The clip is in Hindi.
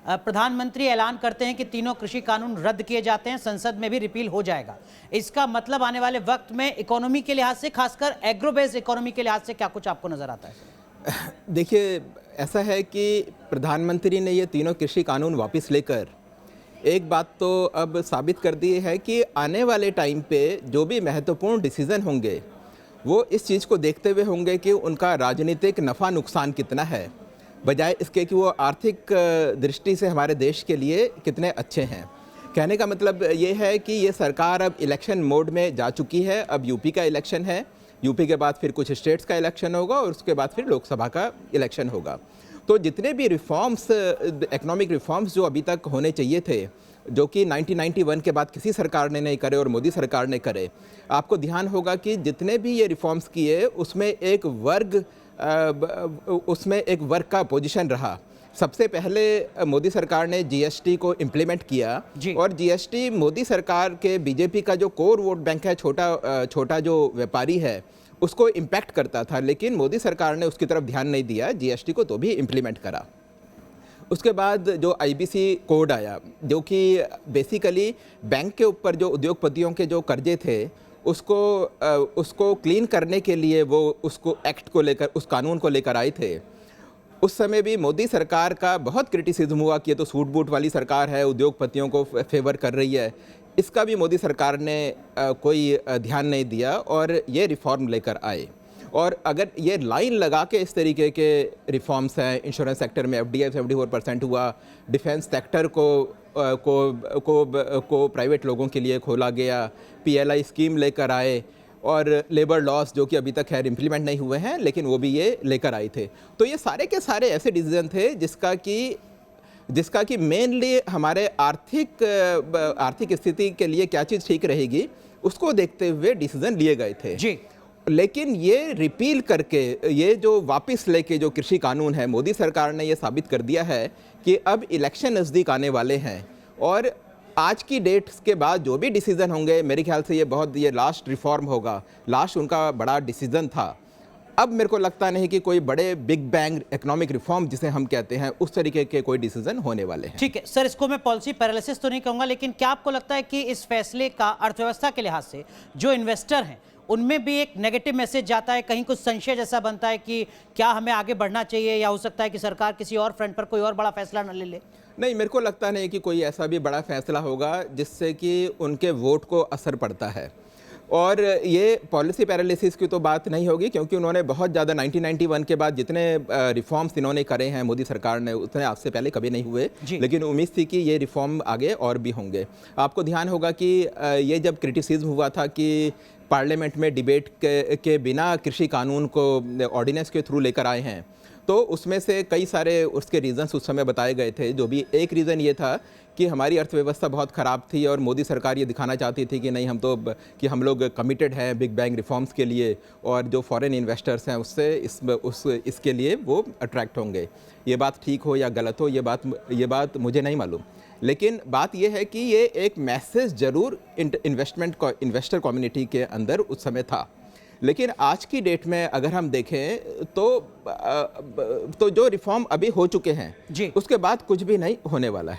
प्रधानमंत्री ऐलान करते हैं कि तीनों कृषि कानून रद्द किए जाते हैं, संसद में भी रिपील हो जाएगा। इसका मतलब आने वाले वक्त में इकोनॉमी के लिहाज से, खासकर एग्रो बेस्ड इकोनॉमी के लिहाज से क्या कुछ आपको नजर आता है? देखिए, ऐसा है कि प्रधानमंत्री ने ये तीनों कृषि कानून वापस लेकर एक बात तो अब साबित कर दी है कि आने वाले टाइम पे जो भी महत्वपूर्ण डिसीज़न होंगे वो इस चीज़ को देखते हुए होंगे कि उनका राजनीतिक नफ़ा नुकसान कितना है, बजाय इसके कि वो आर्थिक दृष्टि से हमारे देश के लिए कितने अच्छे हैं। कहने का मतलब ये है कि ये सरकार अब इलेक्शन मोड में जा चुकी है। अब यूपी का इलेक्शन है, यूपी के बाद फिर कुछ स्टेट्स का इलेक्शन होगा और उसके बाद फिर लोकसभा का इलेक्शन होगा। तो जितने भी रिफॉर्म्स, इकोनॉमिक रिफॉर्म्स जो अभी तक होने चाहिए थे, जो कि 1991 के बाद किसी सरकार ने नहीं करे और मोदी सरकार ने करे, आपको ध्यान होगा कि जितने भी ये रिफॉर्म्स किए उसमें एक वर्ग का पोजीशन रहा। सबसे पहले मोदी सरकार ने जीएसटी को इम्प्लीमेंट किया और जीएसटी मोदी सरकार के बीजेपी का जो कोर वोट बैंक है, छोटा जो व्यापारी है, उसको इम्पैक्ट करता था, लेकिन मोदी सरकार ने उसकी तरफ ध्यान नहीं दिया, जीएसटी को तो भी इम्प्लीमेंट करा। उसके बाद जो आईबीसी कोड आया, जो कि बेसिकली बैंक के ऊपर जो उद्योगपतियों के जो कर्जे थे उसको क्लीन करने के लिए वो उसको एक्ट को लेकर, उस कानून को लेकर आए थे। उस समय भी मोदी सरकार का बहुत क्रिटिसिज्म हुआ कि ये तो सूट बूट वाली सरकार है, उद्योगपतियों को फेवर कर रही है। इसका भी मोदी सरकार ने कोई ध्यान नहीं दिया और ये रिफॉर्म लेकर आए। और अगर ये लाइन लगा के इस तरीके के रिफॉर्म्स हैं, इंश्योरेंस सेक्टर में एफडीआई 74% हुआ, डिफेंस सेक्टर को प्राइवेट लोगों के लिए खोला गया, पीएलआई स्कीम लेकर आए और लेबर लॉस जो कि अभी तक खैर इम्प्लीमेंट नहीं हुए हैं, लेकिन वो भी ये लेकर आए थे। तो ये सारे के सारे ऐसे डिसीजन थे जिसका कि मेनली हमारे आर्थिक स्थिति के लिए क्या चीज़ ठीक रहेगी उसको देखते हुए डिसीजन लिए गए थे जी। लेकिन ये रिपील करके, ये जो वापस लेके जो कृषि कानून है, मोदी सरकार ने ये साबित कर दिया है कि अब इलेक्शन नज़दीक आने वाले हैं और आज की डेट के बाद जो भी डिसीजन होंगे, मेरे ख्याल से ये लास्ट रिफॉर्म होगा, लास्ट उनका बड़ा डिसीजन था। अब मेरे को लगता नहीं कि कोई बड़े बिग बैंग इकोनॉमिक रिफॉर्म जिसे हम कहते हैं उस तरीके के कोई डिसीजन होने वाले हैं। ठीक है सर, इसको मैं पॉलिसी पैरालिसिस तो नहीं कहूँगा, लेकिन क्या आपको लगता है कि इस फैसले का अर्थव्यवस्था के लिहाज से जो इन्वेस्टर हैं उनमें भी एक नेगेटिव मैसेज जाता है, कहीं कुछ संशय जैसा बनता है कि क्या हमें आगे बढ़ना चाहिए या हो सकता है कि सरकार किसी और फ्रंट पर कोई और बड़ा फैसला न ले ले? नहीं, मेरे को लगता नहीं कि कोई ऐसा भी बड़ा फैसला होगा जिससे कि उनके वोट को असर पड़ता है। और ये पॉलिसी पैरालिसिस की तो बात नहीं होगी, क्योंकि उन्होंने बहुत ज़्यादा 1991 के बाद जितने रिफॉर्म्स इन्होंने करे हैं मोदी सरकार ने, उतने आज से पहले कभी नहीं हुए, लेकिन उम्मीद थी कि ये रिफॉर्म आगे और भी होंगे। आपको ध्यान होगा कि ये जब क्रिटिसिज्म हुआ था कि पार्लियामेंट में डिबेट के बिना कृषि कानून को ऑर्डिनेंस के थ्रू लेकर आए हैं, तो उसमें से कई सारे उसके रीज़न्स उस समय बताए गए थे। जो भी एक रीज़न ये था कि हमारी अर्थव्यवस्था बहुत ख़राब थी और मोदी सरकार ये दिखाना चाहती थी कि नहीं, हम लोग कमिटेड हैं बिग बैंग रिफॉर्म्स के लिए और जो फॉरेन इन्वेस्टर्स हैं उससे इसके लिए वो अट्रैक्ट होंगे। ये बात ठीक हो या गलत हो, ये बात मुझे नहीं मालूम, लेकिन बात यह है कि ये एक मैसेज ज़रूर इन्वेस्टर कम्युनिटी के अंदर उस समय था। लेकिन आज की डेट में अगर हम देखें तो जो रिफॉर्म अभी हो चुके हैं उसके बाद कुछ भी नहीं होने वाला है।